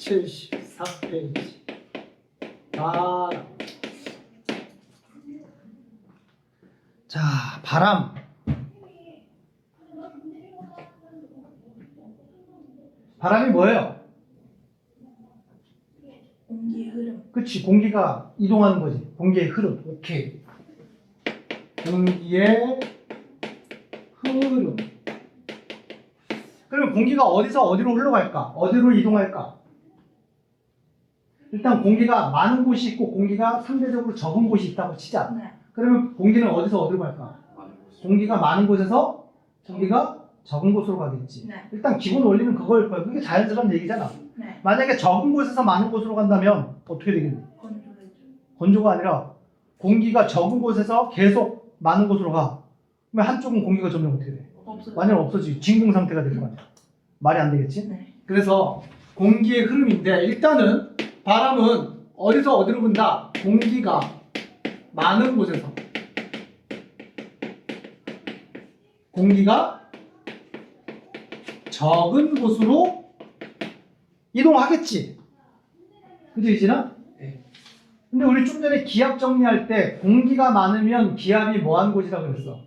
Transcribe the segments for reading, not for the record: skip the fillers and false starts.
74페이지. 바람. 자, 바람. 바람이 뭐예요? 공기의 흐름. 그치, 공기가 이동하는 거지. 공기의 흐름. 오케이. 공기의 흐름. 그러면 공기가 어디서 어디로 흘러갈까? 어디로 이동할까? 일단 공기가 많은 곳이 있고 공기가 상대적으로 적은 곳이 있다고 치자. 네. 그러면 공기는 어디서 어디로 갈까? 공기가 많은 곳에서 공기가 적은 곳으로 가겠지. 네. 일단 기본 원리는 그거일 거야. 그게 자연스러운 얘기잖아. 네. 만약에 적은 곳에서 많은 곳으로 간다면 어떻게 되겠니? 건조해져. 건조가 아니라 공기가 적은 곳에서 계속 많은 곳으로 가. 그러면 한쪽은 공기가 점점 어떻게 돼? 없어져. 완전 없어지지. 진공 상태가 되는 거 아니야. 말이 안 되겠지? 네. 그래서 공기의 흐름인데 일단은 바람은 어디서 어디로 분다? 공기가 많은 곳에서 공기가 적은 곳으로 이동하겠지. 그치 이진아? 네. 근데 우리 좀 전에 기압 정리할 때 공기가 많으면 기압이 뭐한 곳이라고 그랬어?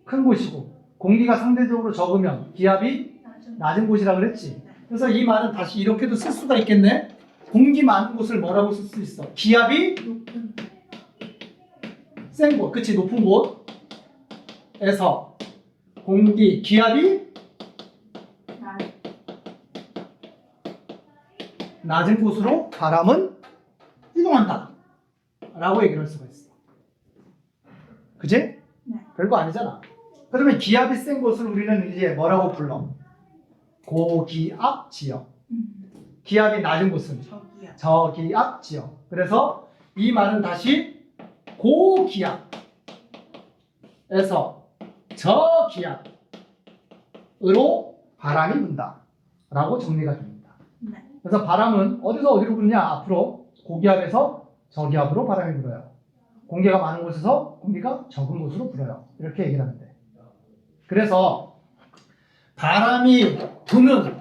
큰 곳이고 공기가 상대적으로 적으면 기압이 낮은 곳이라고 그랬지. 그래서 이 말은 다시 이렇게도 쓸 수가 있겠네. 공기 많은 곳을 뭐라고 쓸 수 있어? 기압이 높은. 센 곳, 그치? 높은 곳에서 공기 기압이 낮은 곳으로 바람은 이동한다 라고 얘기를 할 수가 있어. 그치? 네. 별거 아니잖아. 그러면 기압이 센 곳을 우리는 이제 뭐라고 불러? 고기압 지역. 기압이 낮은 곳은 저기야. 저기압 지역. 그래서 이 말은 다시 고기압에서 저기압으로 바람이 분다 라고 정리가 됩니다. 네. 그래서 바람은 어디서 어디로 부느냐? 앞으로 고기압에서 저기압으로 바람이 불어요. 공기가 많은 곳에서 공기가 적은 곳으로 불어요. 이렇게 얘기를 하는데. 그래서 바람이 부는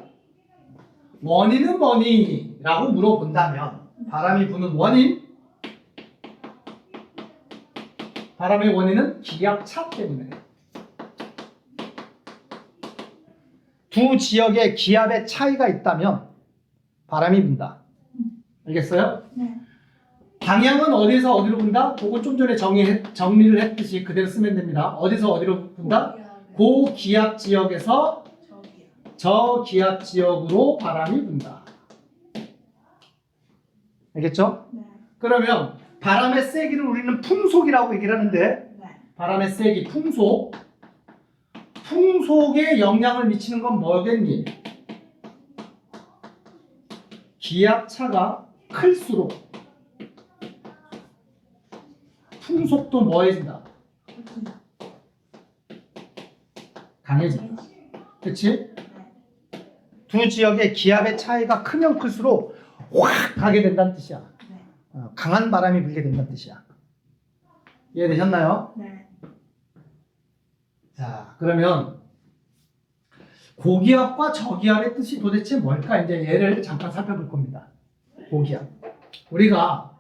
원인은 뭐니?라고 물어본다면 바람이 부는 원인, 바람의 원인은 기압차 때문에. 두 지역의 기압의 차이가 있다면 바람이 분다. 알겠어요? 네. 방향은 어디서 어디로 분다? 그거 좀 전에 정리를 했듯이 그대로 쓰면 됩니다. 어디서 어디로 분다? 고기압 지역에서 저기야. 저기압 지역으로 바람이 분다. 알겠죠? 네. 그러면 바람의 세기를 우리는 풍속이라고 얘기를 하는데 네. 바람의 세기, 풍속. 풍속에 영향을 미치는 건 뭐겠니? 기압차가 클수록 풍속도 뭐해진다? 강해진다. 그치? 두 지역의 기압의 차이가 크면 클수록 확 가게 된다는 뜻이야. 네. 강한 바람이 불게 된다는 뜻이야. 이해되셨나요? 네. 자, 그러면 고기압과 저기압의 뜻이 도대체 뭘까? 이제 얘를 잠깐 살펴볼 겁니다. 고기압. 우리가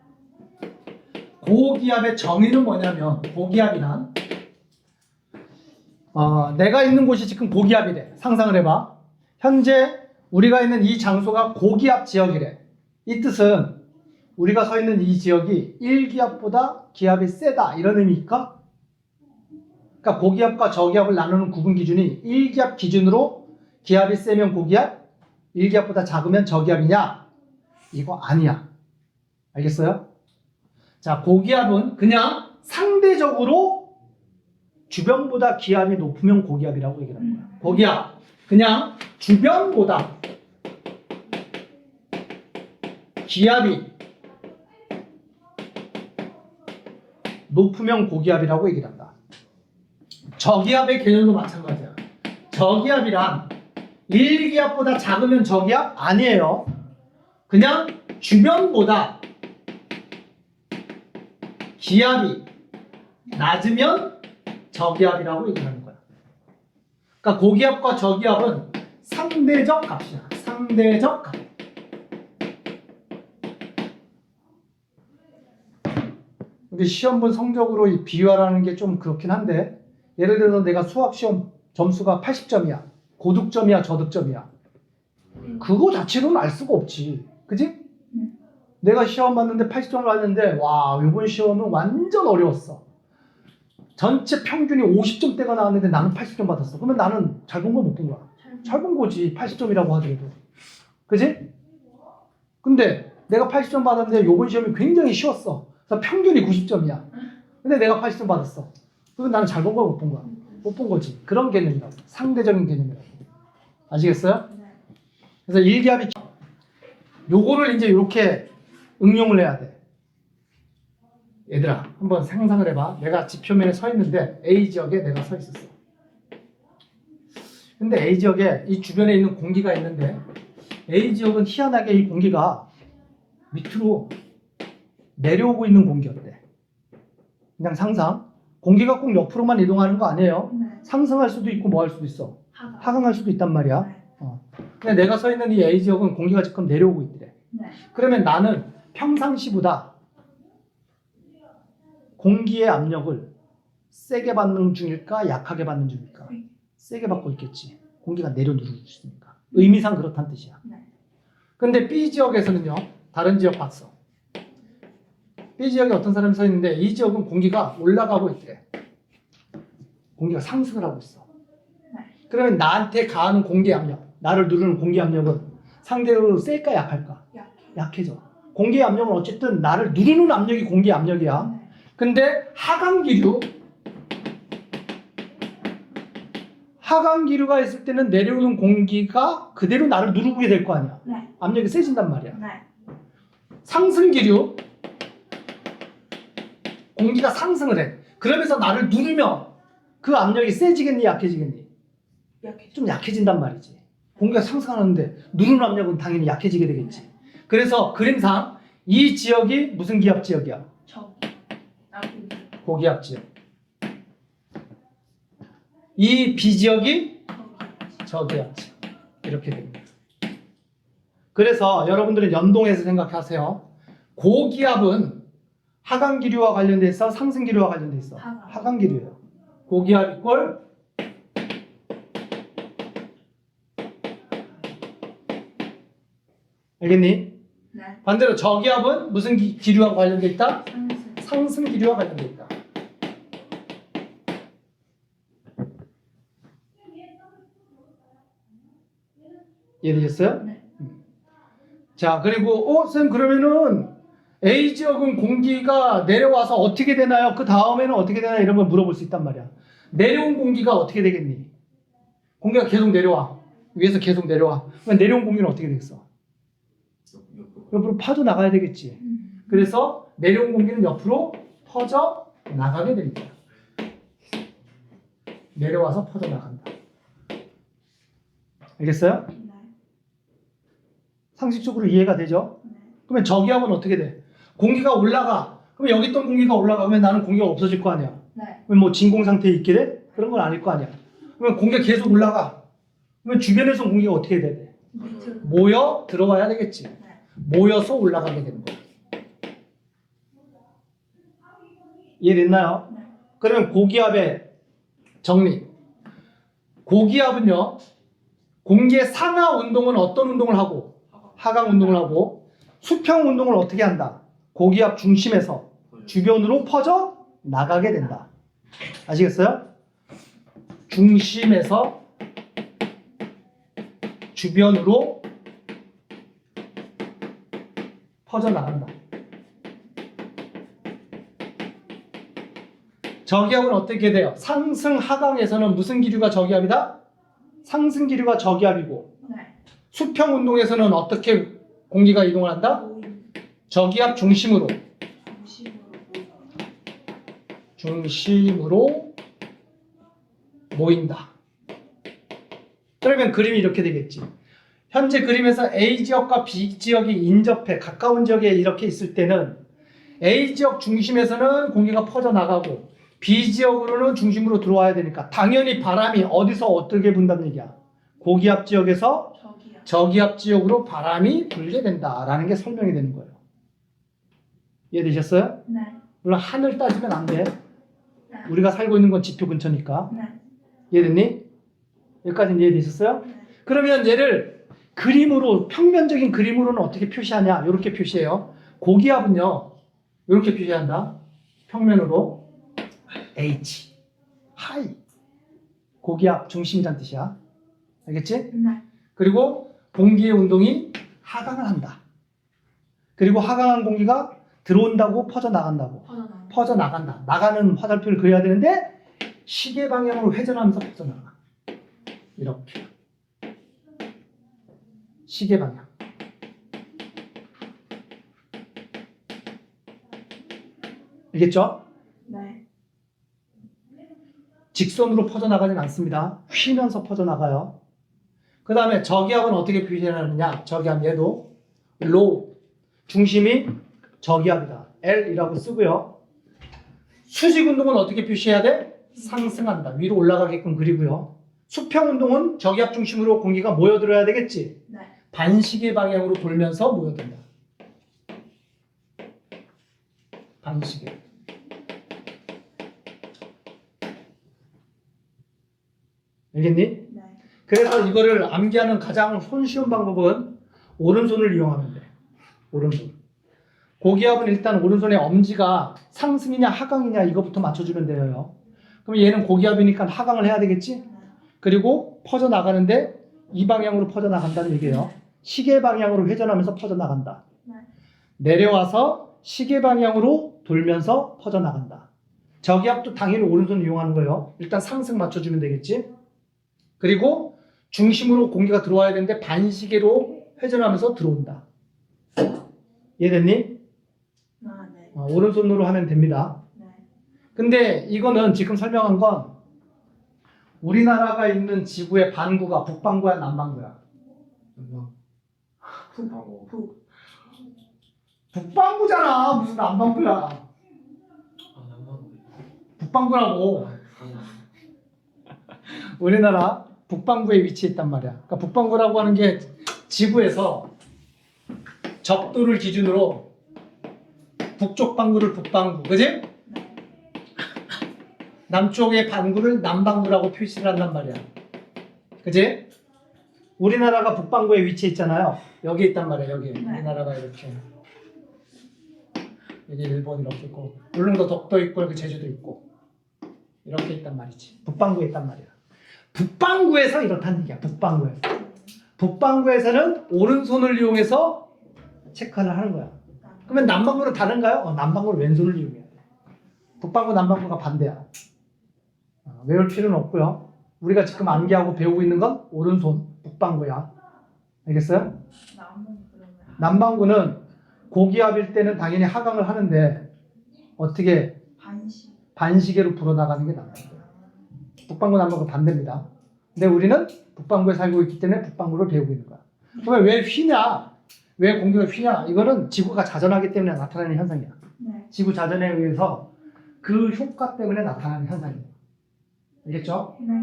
고기압의 정의는 뭐냐면 고기압이란 내가 있는 곳이 지금 고기압이래. 상상을 해봐. 현재 우리가 있는 이 장소가 고기압 지역이래. 이 뜻은 우리가 서 있는 이 지역이 1기압보다 기압이 세다 이런 의미일까? 그러니까 고기압과 저기압을 나누는 구분 기준이 1기압 기준으로 기압이 세면 고기압, 1기압보다 작으면 저기압이냐? 이거 아니야. 알겠어요? 자, 고기압은 그냥 상대적으로 주변보다 기압이 높으면 고기압이라고 얘기를 하는 거야. 고기압, 그냥 주변보다 기압이 높으면 고기압이라고 얘기를 한다. 저기압의 개념도 마찬가지야. 저기압이란 1기압보다 작으면 저기압? 아니에요. 그냥 주변보다 기압이 낮으면 저기압이라고 얘기하는 거야. 그러니까 고기압과 저기압은 상대적 값이야. 상대적 값. 우리 시험 본 성적으로 이 비유하라는 게 좀 그렇긴 한데, 예를 들어서 내가 수학 시험 점수가 80점이야. 고득점이야, 저득점이야. 그거 자체로는 알 수가 없지. 그지? 내가 시험 봤는데 80점을 봤는데, 와, 이번 시험은 완전 어려웠어. 전체 평균이 50점대가 나왔는데 나는 80점 받았어. 그러면 나는 잘 본 거 못 본 거야. 잘 본 거지. 80점이라고 하더라도. 그지? 근데 내가 80점 받았는데 이번 시험이 굉장히 쉬웠어. 그래서 평균이 90점이야. 근데 내가 80점 받았어. 그러면 나는 잘 본 거야, 못 본 거야? 못 본 거지. 그런 개념이라고. 상대적인 개념이라고. 아시겠어요? 그래서 일기압이 요거를 이제 이렇게 응용을 해야 돼. 얘들아, 한번 상상을 해봐. 내가 지표면에 서 있는데 A 지역에 내가 서 있었어. 근데 A 지역에 이 주변에 있는 공기가 있는데 A 지역은 희한하게 이 공기가 밑으로 내려오고 있는 공기였대. 그냥 상상. 공기가 꼭 옆으로만 이동하는 거 아니에요. 상승할 수도 있고 뭐 할 수도 있어. 하강할 수도 있단 말이야. 근데 내가 서 있는 이 A 지역은 공기가 지금 내려오고 있대. 그러면 나는 평상시보다 공기의 압력을 세게 받는 중일까, 약하게 받는 중일까? 세게 받고 있겠지. 공기가 내려 누르고 있으니까. 의미상 그렇다는 뜻이야. 근데 B 지역에서는요, 다른 지역 봤어. B 지역에 어떤 사람이 서 있는데 이 지역은 공기가 올라가고 있대. 공기가 상승을 하고 있어. 그러면 나한테 가하는 공기 압력, 나를 누르는 공기 압력은 상대적으로 셀까, 약할까? 약해져. 공기의 압력은 어쨌든 나를 누르는 압력이 공기의 압력이야. 근데 하강기류가 있을 때는 내려오는 공기가 그대로 나를 누르게 될 거 아니야. 압력이 세진단 말이야. 상승기류, 공기가 상승을 해. 그러면서 나를 누르면 그 압력이 세지겠니, 약해지겠니? 좀 약해진단 말이지. 공기가 상승하는데 누르는 압력은 당연히 약해지게 되겠지. 그래서 그림상 이 지역이 무슨 기압 지역이야? 고기압 지역. 이 B 지역이 저기압 지역. 이렇게 됩니다. 그래서 여러분들은 연동해서 생각하세요. 고기압은 하강기류와 관련돼 있어, 상승기류와 관련돼 있어. 하강기류예요. 고기압 이꼴 알겠니? 반대로 저기압은 무슨 기류와 관련돼 있다? 상승기류와 관련돼 있다. 이해되셨어요? 자, 그리고 쌤 그러면은 A 지역은 공기가 내려와서 어떻게 되나요? 그 다음에는 어떻게 되나요? 이런 걸 물어볼 수 있단 말이야. 내려온 공기가 어떻게 되겠니? 공기가 계속 내려와. 위에서 계속 내려와. 그럼 내려온 공기는 어떻게 되겠어? 옆으로 파져 나가야 되겠지. 그래서 내려온 공기는 옆으로 퍼져 나가게 됩니다. 내려와서 퍼져 나간다. 알겠어요? 상식적으로 이해가 되죠? 그러면 저기압은 어떻게 돼? 공기가 올라가. 그럼 여기 있던 공기가 올라가면 나는 공기가 없어질 거 아니야. 그럼 뭐 진공 상태에 있게 돼? 그런 건 아닐 거 아니야. 그러면 공기가 계속 올라가. 그러면 주변에서 공기가 어떻게 돼? 모여 들어와야 되겠지. 모여서 올라가게 되는 거야. 이해됐나요? 그러면 고기압의 정리. 고기압은요, 공기의 상하 운동은 어떤 운동을 하고, 하강 운동을 하고, 수평 운동을 어떻게 한다? 고기압 중심에서 주변으로 퍼져 나가게 된다. 아시겠어요? 중심에서 주변으로 퍼져 나간다. 저기압은 어떻게 돼요? 상승 하강에서는 무슨 기류가 저기압이다? 상승 기류가 저기압이고, 수평 운동에서는 어떻게 공기가 이동을 한다? 저기압 중심으로 모인다. 그러면 그림이 이렇게 되겠지. 현재 그림에서 A 지역과 B 지역이 인접해 가까운 지역에 이렇게 있을 때는 A 지역 중심에서는 공기가 퍼져나가고 B 지역으로는 중심으로 들어와야 되니까 당연히 바람이 어디서 어떻게 분다는 얘기야. 고기압 지역에서 저기압 지역으로 바람이 불게 된다라는 게 설명이 되는 거예요. 이해되셨어요? 물론 하늘 따지면 안 돼. 네. 우리가 살고 있는 건 지표 근처니까. 네. 이해됐니? 여기까지는 이해되셨어요? 네. 그러면 얘를 그림으로, 평면적인 그림으로는 어떻게 표시하냐? 이렇게 표시해요. 고기압은요, 이렇게 표시한다. 평면으로 H, 하이. 고기압 중심이란 뜻이야. 알겠지? 네. 그리고 공기의 운동이 하강을 한다. 그리고 하강한 공기가 들어온다고 퍼져나간다고. 퍼져나가. 퍼져나간다. 나가는 화살표를 그려야 되는데 시계 방향으로 회전하면서 퍼져나가. 이렇게. 시계 방향. 알겠죠? 네. 직선으로 퍼져나가진 않습니다. 휘면서 퍼져나가요. 그 다음에 저기압은 어떻게 표시하느냐? 저기압 얘도 low. 중심이 저기압이다. L이라고 쓰고요. 수직 운동은 어떻게 표시해야 돼? 상승한다. 위로 올라가게끔 그리고요. 수평 운동은 저기압 중심으로 공기가 모여들어야 되겠지? 네. 반시계 방향으로 돌면서 모여든다. 반시계. 알겠니? 네. 그래서 이거를 암기하는 가장 손쉬운 방법은 오른손을 이용하면 돼. 오른손. 고기압은 일단 오른손의 엄지가 상승이냐 하강이냐 이거부터 맞춰주면 돼요. 그럼 얘는 고기압이니까 하강을 해야 되겠지? 그리고 퍼져나가는데 이 방향으로 퍼져나간다는 얘기예요. 시계 방향으로 회전하면서 퍼져나간다. 네. 내려와서 시계 방향으로 돌면서 퍼져나간다. 저기압도 당연히 오른손 이용하는 거예요. 일단 상승 맞춰주면 되겠지? 그리고 중심으로 공기가 들어와야 되는데 반시계로 회전하면서 들어온다. 이해됐니? 아, 네. 오른손으로 하면 됩니다. 네. 근데 근데 이거는 지금 설명한 건 우리나라가 있는 지구의 반구가 북반구야 남반구야? 북. 북반구잖아. 무슨 남반구야. 북반구라고. 우리나라 북반구에 위치해 있단 말이야. 그러니까 북반구라고 하는 게 지구에서 적도를 기준으로 북쪽 반구를 북반구, 그지? 네. 남쪽의 반구를 남반구라고 표시를 한단 말이야. 그지? 우리나라가 북반구에 위치해 있잖아요. 여기 있단 말이야, 여기. 네. 우리나라가 이렇게. 여기 일본 이렇게 있고, 울릉도 독도 있고, 여기 제주도 있고. 이렇게 있단 말이지. 북반구에 있단 말이야. 북반구에서 이렇다는 얘기야, 북반구에서. 북반구에서는 오른손을 이용해서 체크를 하는 거야. 그러면 남반구는 다른가요? 남반구는 왼손을 이용해야 돼. 북반구, 남반구가 반대야. 외울 필요는 없고요. 우리가 지금 암기하고 배우고 있는 건 오른손, 북반구야. 알겠어요? 남반구는 고기압일 때는 당연히 하강을 하는데 어떻게 반시계로 불어나가는 게 남반구야. 북반구, 남반구 반대입니다. 근데 우리는 북반구에 살고 있기 때문에 북반구를 배우고 있는 거야. 그러면 왜 휘냐? 왜 공기가 휘냐? 이거는 지구가 자전하기 때문에 나타나는 현상이야. 네. 지구 자전에 의해서 그 효과 때문에 나타나는 현상이에요. 알겠죠? 네.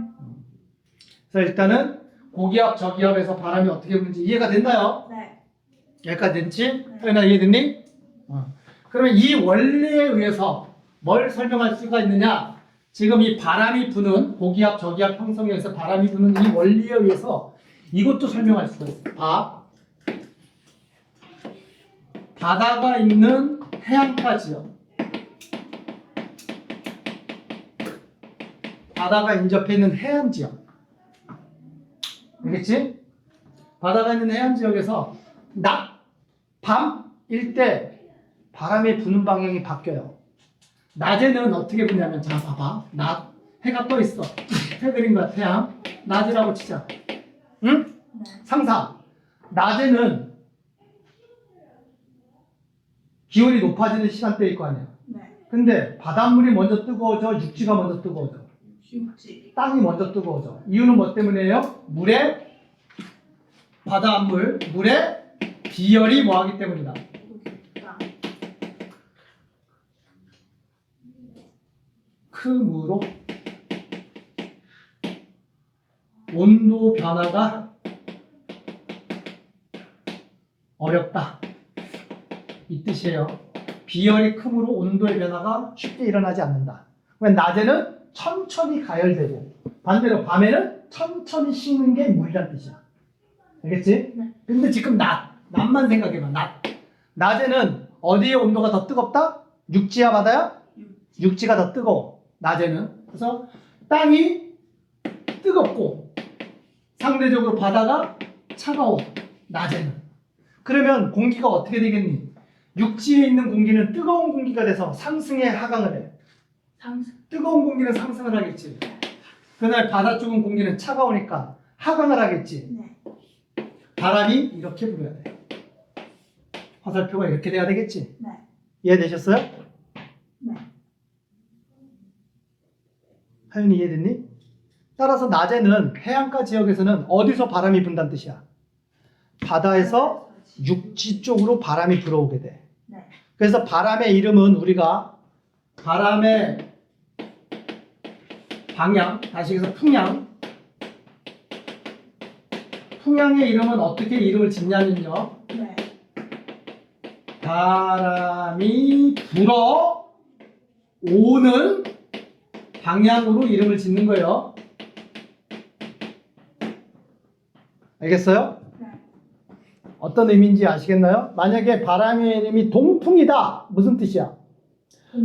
그래서 일단은 고기압, 저기압에서 바람이 어떻게 부는지 이해가 됐나요? 네. 여기까지 됐지? 네. 혜연아 이해됐니? 그러면 이 원리에 의해서 뭘 설명할 수가 있느냐? 지금 이 바람이 부는 고기압, 저기압 형성에 의해서 바람이 부는 이 원리에 의해서 이것도 설명할 수가 있어요. 바다가 있는 해안가 지역, 바다가 인접해 있는 해안 지역, 알겠지? 바다가 있는 해안 지역에서 밤일 때 바람이 부는 방향이 바뀌어요. 낮에는 어떻게 부냐면, 자 봐봐, 해가 떠 있어. 해 그린 거야, 태양. 낮이라고 치자. 응? 네. 상상. 낮에는 기온이 높아지는 시간대일 거 아니야. 네. 근데 바닷물이 먼저 뜨거워져, 육지가 먼저 뜨거워져. 육지. 땅이 먼저 뜨거워져. 이유는 뭐 때문이에요? 물에 비열이 뭐하기 때문이다. 크므로 온도 변화가 어렵다. 이 뜻이에요. 비열이 크므로 온도의 변화가 쉽게 일어나지 않는다. 그러면 낮에는 천천히 가열되고 반대로 밤에는 천천히 식는 게 물이란 뜻이야. 알겠지? 네. 근데 지금 낮만 생각해봐. 낮에는 어디의 온도가 더 뜨겁다? 육지야 바다야? 육지가 더 뜨거워. 낮에는. 그래서 땅이 뜨겁고 상대적으로 바다가 차가워. 낮에는. 그러면 공기가 어떻게 되겠니? 육지에 있는 공기는 뜨거운 공기가 돼서 상승에 하강을 해. 상승. 뜨거운 공기는 상승을 하겠지. 그날 바다 쪽은 공기는 차가우니까 하강을 하겠지. 네. 바람이 이렇게 불어야 돼. 화살표가 이렇게 돼야 되겠지. 네. 이해되셨어요? 네. 하윤이 이해됐니? 따라서 낮에는 해안가 지역에서는 어디서 바람이 분다는 뜻이야? 바다에서 육지 쪽으로 바람이 불어오게 돼. 네. 그래서 바람의 이름은 우리가 바람의 방향, 다시 해서 풍향. 풍향의 이름은 어떻게 이름을 짓냐면요. 네. 바람이 불어 오는 방향으로 이름을 짓는 거예요. 알겠어요? 네. 어떤 의미인지 아시겠나요? 만약에 바람의 이름이 동풍이다. 무슨 뜻이야?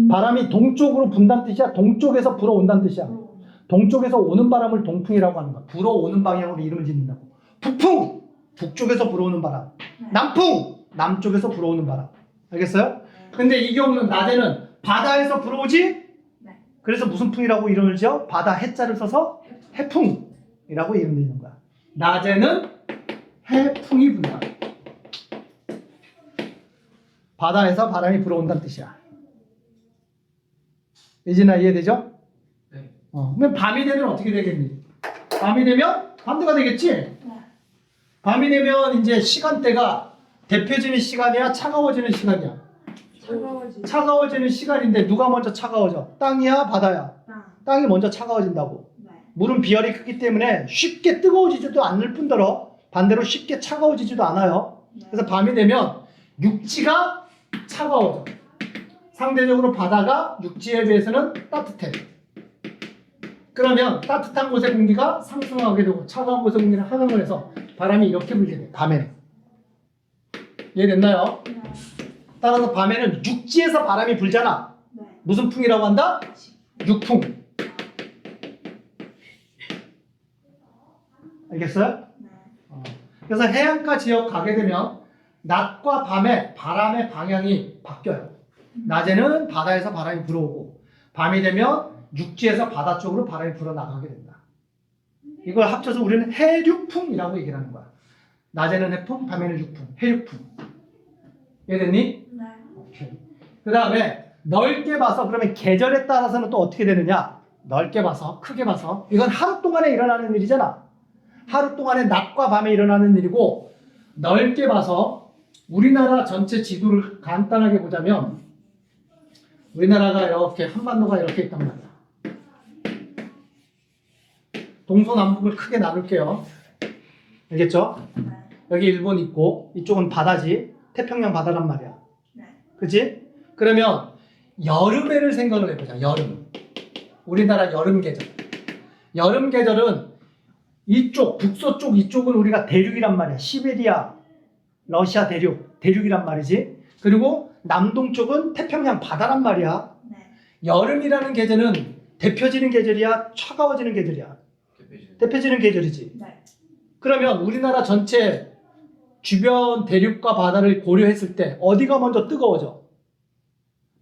바람이 동쪽으로 분다는 뜻이야? 동쪽에서 불어온다는 뜻이야? 동쪽에서 오는 바람을 동풍이라고 하는 거야. 불어오는 방향으로 이름을 짓는다고. 북풍! 북쪽에서 불어오는 바람. 남풍! 남쪽에서 불어오는 바람. 알겠어요? 근데 이 경우는 낮에는 바다에서 불어오지? 네. 그래서 무슨 풍이라고 이름을 지어? 바다 해자를 써서 해풍이라고 이름 짓는 거야. 낮에는 해풍이 분다. 바다에서 바람이 불어온다는 뜻이야. 예진아 이해되죠? 네. 그러면 밤이 되면 어떻게 되겠니? 밤이 되면 반대가 되겠지? 네. 밤이 되면 이제 시간대가 데펴지는 시간이야? 차가워지는 시간이야? 차가워지. 차가워지는 시간인데 누가 먼저 차가워져? 땅이야? 바다야? 땅. 땅이 먼저 차가워진다고. 네. 물은 비열이 크기 때문에 쉽게 뜨거워지지도 않을 뿐더러 반대로 쉽게 차가워지지도 않아요. 그래서 밤이 되면 육지가 차가워져. 상대적으로 바다가 육지에 비해서는 따뜻해. 그러면 따뜻한 곳의 공기가 상승하게 되고 차가운 곳의 공기는 하강을 해서 바람이 이렇게 불게 돼. 밤에는. 이해됐나요? 네. 따라서 밤에는 육지에서 바람이 불잖아. 네. 무슨 풍이라고 한다? 육풍. 알겠어요? 네. 그래서 해안가 지역 가게 되면 낮과 밤에 바람의 방향이 바뀌어요. 낮에는 바다에서 바람이 불어오고 밤이 되면 육지에서 바다 쪽으로 바람이 불어나가게 된다. 이걸 합쳐서 우리는 해륙풍이라고 얘기를 하는 거야. 낮에는 해풍, 밤에는 육풍, 해륙풍. 이해됐니? 네. 오케이. 그 다음에 넓게 봐서 그러면 계절에 따라서는 또 어떻게 되느냐? 넓게 봐서, 크게 봐서. 이건 하루 동안에 일어나는 일이잖아. 하루 동안에 낮과 밤에 일어나는 일이고 넓게 봐서 우리나라 전체 지도를 간단하게 보자면 우리나라가 이렇게 한반도가 이렇게 있단 말이야. 동서남북을 크게 나눌게요. 알겠죠? 네. 여기 일본 있고 이쪽은 바다지. 태평양 바다란 말이야. 네. 그치? 그러면 여름에를 생각을 해보자. 여름. 우리나라 여름 계절. 여름 계절은 이쪽 북서쪽 이쪽은 우리가 대륙이란 말이야. 시베리아, 러시아 대륙이란 말이지. 그리고 남동쪽은 태평양 바다란 말이야. 네. 여름이라는 계절은 데펴지는 계절이야, 차가워지는 계절이야. 데펴지는 계절이지. 네. 그러면 우리나라 전체 주변 대륙과 바다를 고려했을 때 어디가 먼저 뜨거워져?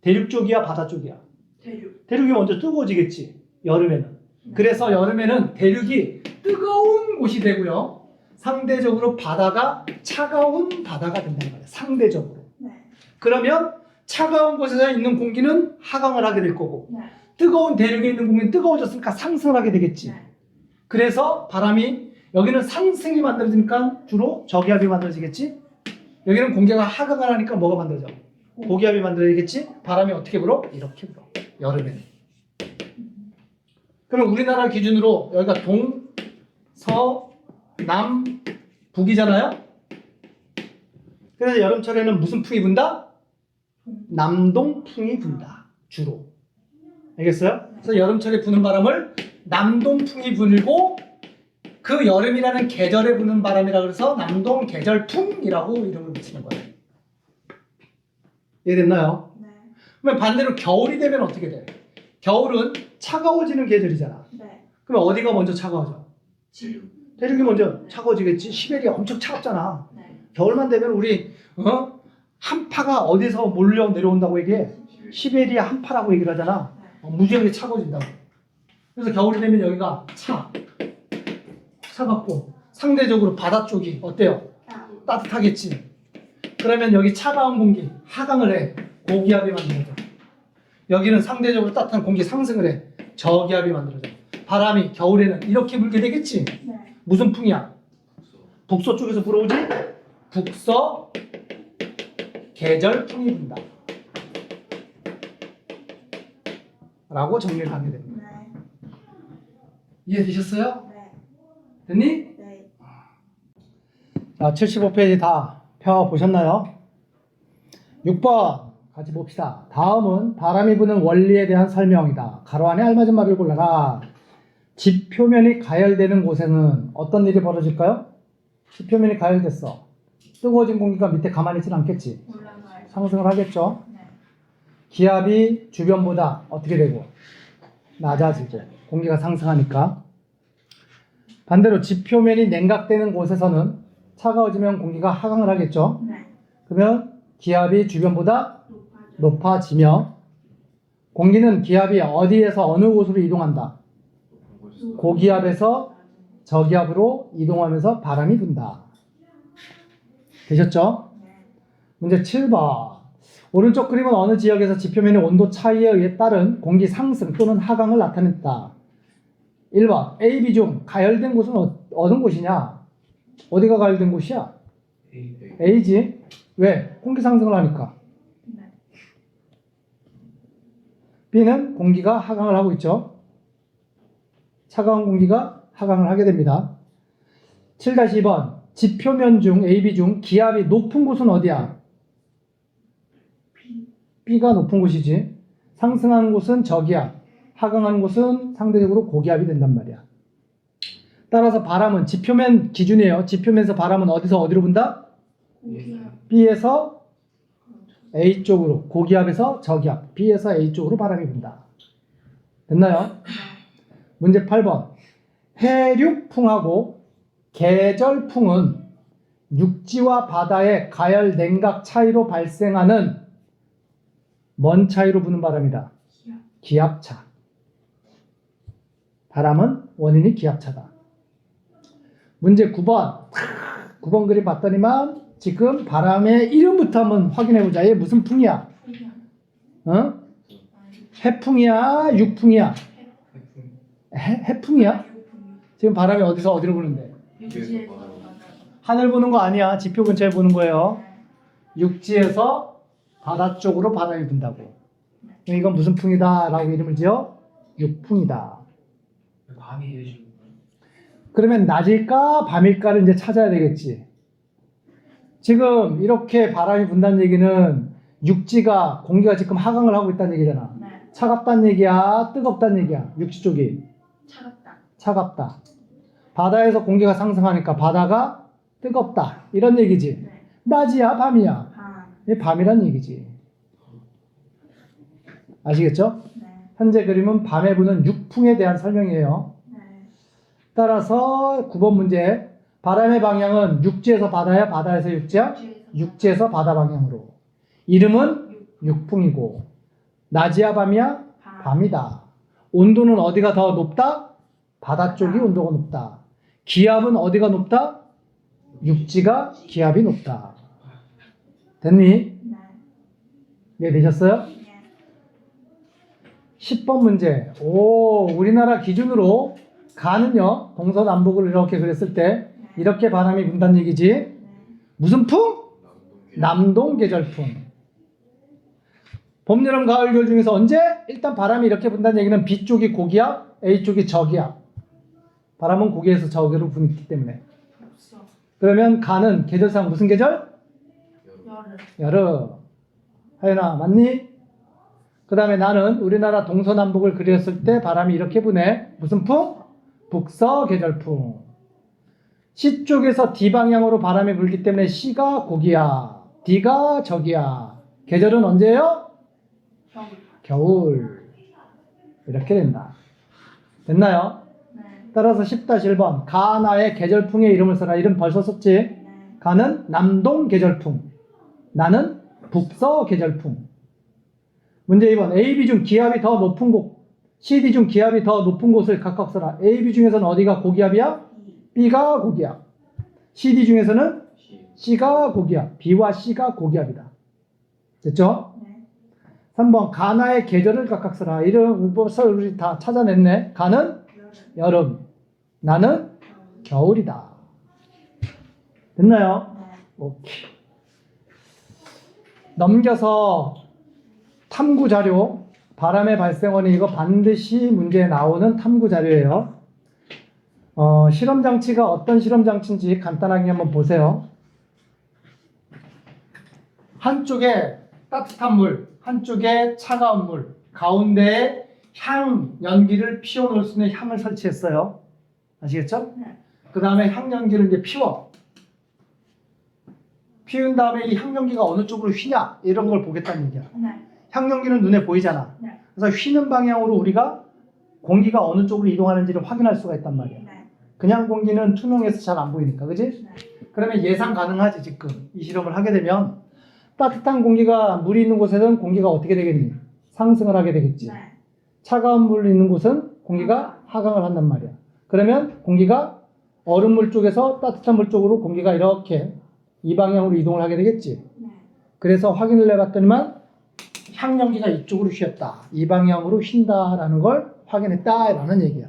대륙 쪽이야, 바다 쪽이야? 대륙. 대륙이 먼저 뜨거워지겠지. 여름에는. 그래서 여름에는 대륙이 뜨거운 곳이 되고요. 상대적으로 바다가 차가운 바다가 된다는 거예요. 상대적으로. 네. 그러면 차가운 곳에서 있는 공기는 하강을 하게 될 거고 네. 뜨거운 대륙에 있는 공기는 뜨거워졌으니까 상승을 하게 되겠지. 네. 그래서 바람이 여기는 상승이 만들어지니까 주로 저기압이 만들어지겠지. 여기는 공기가 하강을 하니까 뭐가 만들어져? 고기압이 만들어지겠지. 바람이 어떻게 불어? 이렇게 불어. 여름에는. 그럼 우리나라 기준으로 여기가 동, 서, 남, 북이잖아요. 그래서 여름철에는 무슨 풍이 분다? 남동풍이 분다. 주로. 알겠어요? 그래서 여름철에 부는 바람을 남동풍이 불고 그 여름이라는 계절에 부는 바람이라 그래서 남동계절풍이라고 이름을 붙이는 거예요. 이해됐나요? 네. 그러면 반대로 겨울이 되면 어떻게 돼? 겨울은 차가워지는 계절이잖아. 네. 그럼 어디가 먼저 차가워져? 지루. 대륙이 먼저 차가워지겠지. 시베리아 엄청 차갑잖아. 네. 겨울만 되면 우리 한파가 어디서 몰려 내려온다고 얘기해? 시베리아 한파라고 얘기를 하잖아. 무지하게 차가워진다고. 그래서 겨울이 되면 여기가 차갑고 상대적으로 바다 쪽이 어때요? 따뜻하겠지. 그러면 여기 차가운 공기 하강을 해. 고기압이 만들어져. 여기는 상대적으로 따뜻한 공기 상승을 해. 저기압이 만들어져. 바람이 겨울에는 이렇게 불게 되겠지. 네. 무슨 풍이야? 북서 쪽에서 불어오지? 북서 계절풍이 분다. 라고 정리를 하게 됩니다. 네. 이해되셨어요? 네. 됐니? 네. 자, 75페이지 다 펴보셨나요? 6번 같이 봅시다. 다음은 바람이 부는 원리에 대한 설명이다. 가로 안에 알맞은 말을 골라라. 집 표면이 가열되는 곳에는 어떤 일이 벌어질까요? 집 표면이 가열됐어. 뜨거워진 공기가 밑에 가만히 있지는 않겠지. 올라가요. 상승을 하겠죠. 네. 기압이 주변보다 어떻게 되고? 낮아지고 공기가 상승하니까. 반대로 집 표면이 냉각되는 곳에서는 차가워지면 공기가 하강을 하겠죠. 네. 그러면 기압이 주변보다 높아져. 높아지며 공기는 기압이 어디에서 어느 곳으로 이동한다. 고기압에서 저기압으로 이동하면서 바람이 분다. 되셨죠? 네. 문제 7번. 오른쪽 그림은 어느 지역에서 지표면의 온도 차이에 의해 따른 공기 상승 또는 하강을 나타냈다. 1번. A, B 중 가열된 곳은 어느 곳이냐? 어디가 가열된 곳이야? A지. 왜? 공기 상승을 하니까. 네. B는 공기가 하강을 하고 있죠. 차가운 공기가 하강을 하게 됩니다. 7-2번. 지표면 중 A, B 중 기압이 높은 곳은 어디야? B가 높은 곳이지. 상승하는 곳은 저기압, 하강하는 곳은 상대적으로 고기압이 된단 말이야. 따라서 바람은 지표면 기준이에요. 지표면에서 바람은 어디서 어디로 분다? 고기압. B에서 A 쪽으로, 고기압에서 저기압, B에서 A 쪽으로 바람이 분다. 됐나요? 문제 8번. 해륙풍하고 계절풍은 육지와 바다의 가열 냉각 차이로 발생하는 뭔 차이로 부는 바람이다? 기압. 기압차. 바람은 원인이 기압차다. 문제 9번. 9번 그림 봤더니만 지금 바람의 이름부터 한번 확인해보자. 얘 무슨 풍이야? 기압. 어? 해풍이야? 육풍이야? 해풍이야? 지금 바람이 어디서 어디로 부는데? 육지에서 하늘 보는 거 아니야. 지표 근처에 보는 거예요. 육지에서 바다 쪽으로 바람이 분다고. 이건 무슨 풍이다 라고 이름을 지어? 육풍이다. 밤이 해주는 그러면 낮일까 밤일까를 이제 찾아야 되겠지. 지금 이렇게 바람이 분다는 얘기는 육지가 공기가 지금 하강을 하고 있다는 얘기잖아. 네. 차갑다는 얘기야? 뜨겁다는 얘기야? 육지 쪽이 차갑다. 차갑다. 바다에서 공기가 상승하니까 바다가 뜨겁다. 이런 얘기지. 네. 낮이야 밤이야? 밤. 이게 밤이란 얘기지. 아시겠죠? 네. 현재 그림은 밤에 부는 육풍에 대한 설명이에요. 네. 따라서 9번 문제. 바람의 방향은 육지에서 바다야? 바다에서 육지야? 육지에서 바다 방향으로. 이름은 육풍이고. 낮이야 밤이야? 밤. 밤이다. 온도는 어디가 더 높다? 바다 쪽이 온도가 높다. 기압은 어디가 높다? 육지가 기압이 높다. 됐니? 네. 이해되셨어요? 네. 10번 문제. 오, 우리나라 기준으로 가는요, 동서남북을 이렇게 그렸을 때 이렇게 바람이 분다는 얘기지. 네. 무슨 풍? 남동계절풍. 봄, 여름, 가을, 겨울 중에서 언제? 일단 바람이 이렇게 분다는 얘기는 B 쪽이 고기압, A 쪽이 저기압. 바람은 고기에서 저기로 부기 때문에. 없어. 그러면 가는 계절상 무슨 계절? 여름. 여름. 하연아, 맞니? 그 다음에 나는 우리나라 동서남북을 그렸을 때 바람이 이렇게 부네. 무슨 풍? 북서계절풍. C 쪽에서 D 방향으로 바람이 불기 때문에 C가 고기야. D가 적이야. 계절은 언제예요? 겨울. 겨울. 이렇게 된다. 됐나요? 네. 따라서 10-1번 가나의 계절풍의 이름을 써라. 이름 벌써 썼지? 네. 가는 남동계절풍, 나는 북서계절풍. 문제 2번 A, B 중 기압이 더 높은 곳, C, D 중 기압이 더 높은 곳을 각각 써라. A, B 중에서는 어디가 고기압이야? B가 고기압. C, D 중에서는 C가 고기압. B와 C가 고기압이다. 됐죠? 네. 3번 가나의 계절을 각각 써라. 이름 벌써 우리 다 찾아냈네. 가는 여름, 나는 겨울이다. 됐나요? 네. 오케이. 넘겨서 탐구 자료, 바람의 발생 원인, 이거 반드시 문제에 나오는 탐구 자료예요. 실험 장치가 어떤 실험 장치인지 간단하게 한번 보세요. 한쪽에 따뜻한 물, 한쪽에 차가운 물, 가운데에 향 연기를 피워 놓을 수 있는 향을 설치했어요. 아시겠죠? 네. 그 다음에 향 연기를 이제 피운 다음에 이 향 연기가 어느 쪽으로 휘냐 이런 걸 보겠다는 얘기야. 네. 향 연기는 눈에 보이잖아. 네. 그래서 휘는 방향으로 우리가 공기가 어느 쪽으로 이동하는지를 확인할 수가 있단 말이야. 네. 그냥 공기는 투명해서 잘 안 보이니까, 그지? 네. 그러면 예상 가능하지. 지금 이 실험을 하게 되면 따뜻한 공기가 물이 있는 곳에는 공기가 어떻게 되겠니? 상승을 하게 되겠지. 네. 차가운 물이 있는 곳은 공기가 하강을 한단 말이야. 그러면 공기가 얼음물 쪽에서 따뜻한 물 쪽으로 공기가 이렇게 이 방향으로 이동을 하게 되겠지. 네. 그래서 확인을 해봤더니만 향 연기가 이쪽으로 휘었다. 이 방향으로 휜다라는 걸 확인했다라는 얘기야.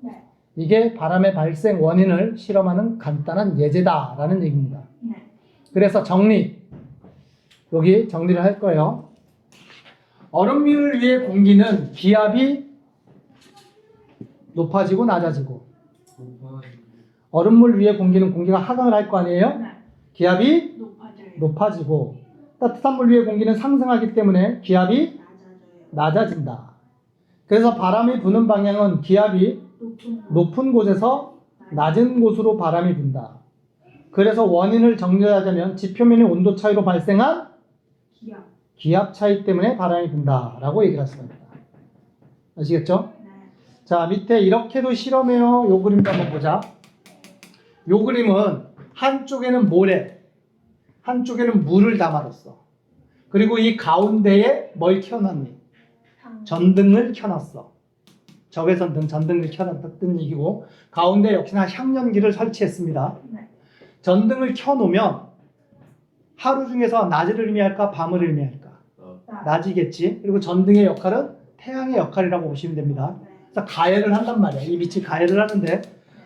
네. 이게 바람의 발생 원인을 실험하는 간단한 예제다라는 얘기입니다. 네. 그래서 여기 정리를 할 거예요. 얼음물 위의 공기는 기압이 높아지고 낮아지고, 얼음물 위의 공기는 공기가 하강을 할 거 아니에요? 네. 기압이 높아져요. 높아지고, 따뜻한 물 위의 공기는 상승하기 때문에 기압이 낮아진다. 그래서 바람이 부는 방향은 기압이 높은 곳에서 낮은 곳으로 바람이 분다. 그래서 원인을 정리하자면 지표면의 온도 차이로 발생한 기압. 기압 차이 때문에 바람이 분다라고 얘기를 할 수가 있다. 아시겠죠? 네. 자, 밑에 이렇게도 실험해요. 요 그림도 한번 보자. 요 그림은 한쪽에는 모래, 한쪽에는 물을 담아뒀어. 그리고 이 가운데에 뭘 켜놨니? 전등을 켜놨어. 적외선등, 전등을 켜놨다는 얘기고, 가운데 역시나 향연기를 설치했습니다. 네. 전등을 켜놓으면 하루 중에서 낮을 의미할까, 밤을 의미할까? 낮이겠지. 그리고 전등의 역할은 태양의 역할이라고 보시면 됩니다. 그래서 가열을 한단 말이야. 이 빛이 가열을 하는데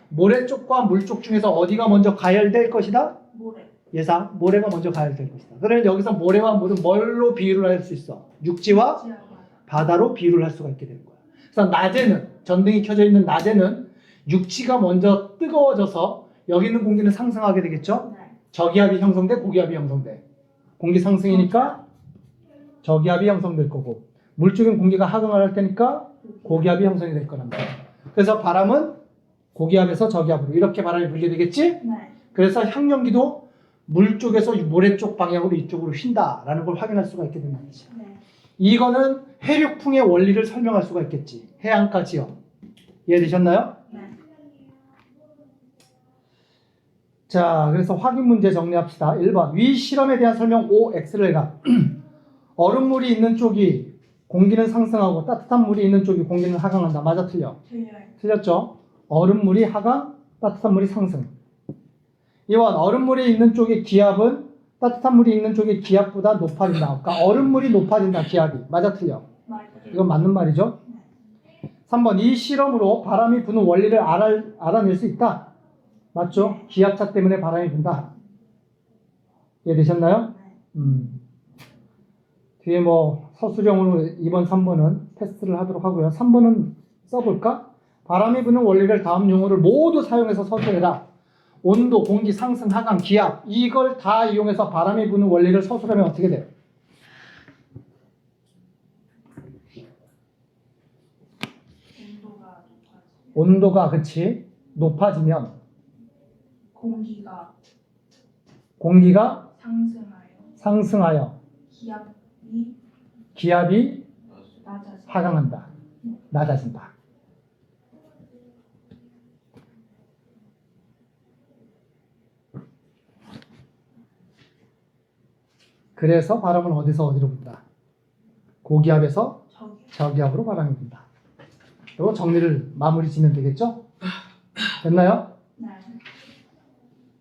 모래 쪽과 물 쪽 중에서 어디가 먼저 가열될 것이다? 모래. 예상 모래가 먼저 가열될 것이다. 그러면 여기서 모래와 물은 뭘로 비유를 할 수 있어? 육지와 지하바. 바다로 비유를 할 수가 있게 되는 거야. 그래서 낮에는, 전등이 켜져 있는 낮에는 육지가 먼저 뜨거워져서 여기 있는 공기는 상승하게 되겠죠? 네. 저기압이 형성돼, 고기압이 형성돼. 공기 상승이니까 저기압이 형성될 거고, 물 쪽엔 공기가 하강을 할 테니까 고기압이 형성이 될 거란 말이야. 그래서 바람은 고기압에서 저기압으로 이렇게 바람이 불게 되겠지? 네. 그래서 향연기도 물 쪽에서 모래 쪽 방향으로 이쪽으로 휜다라는 걸 확인할 수가 있게 된단 말이지. 네. 이거는 해륙풍의 원리를 설명할 수가 있겠지. 해안가 지역. 이해되셨나요? 네. 자, 그래서 확인 문제 정리합시다. 1번. 위 실험에 대한 설명 OX를 해라. 얼음물이 있는 쪽이 공기는 상승하고 따뜻한 물이 있는 쪽이 공기는 하강한다. 맞아, 틀려? 틀려요. 틀렸죠? 얼음물이 하강, 따뜻한 물이 상승. 2번. 얼음물이 있는 쪽의 기압은 따뜻한 물이 있는 쪽의 기압보다 높아진다. 그러니까 얼음물이 높아진다, 기압이. 맞아, 틀려? 맞아요. 이건 맞는 말이죠? 3번. 이 실험으로 바람이 부는 원리를 알아낼 수 있다. 맞죠? 기압차 때문에 바람이 분다. 이해되셨나요? 네. 뒤에 뭐 서술형으로 2번, 3번은 패스를 하도록 하고요. 3번은 써볼까? 바람이 부는 원리를 다음 용어를 모두 사용해서 서술해라. 온도, 공기, 상승, 하강, 기압 이걸 다 이용해서 바람이 부는 원리를 서술하면 어떻게 돼요? 온도가 그치 높아지면 공기가 공기가 상승하여 상승하여 기압이 기압이 낮아져. 하강한다. 낮아진다. 그래서 바람은 어디서 어디로 분다? 고기압에서 저기. 저기압으로 바람이 분다. 이거 정리를 마무리 지면 되겠죠? 됐나요?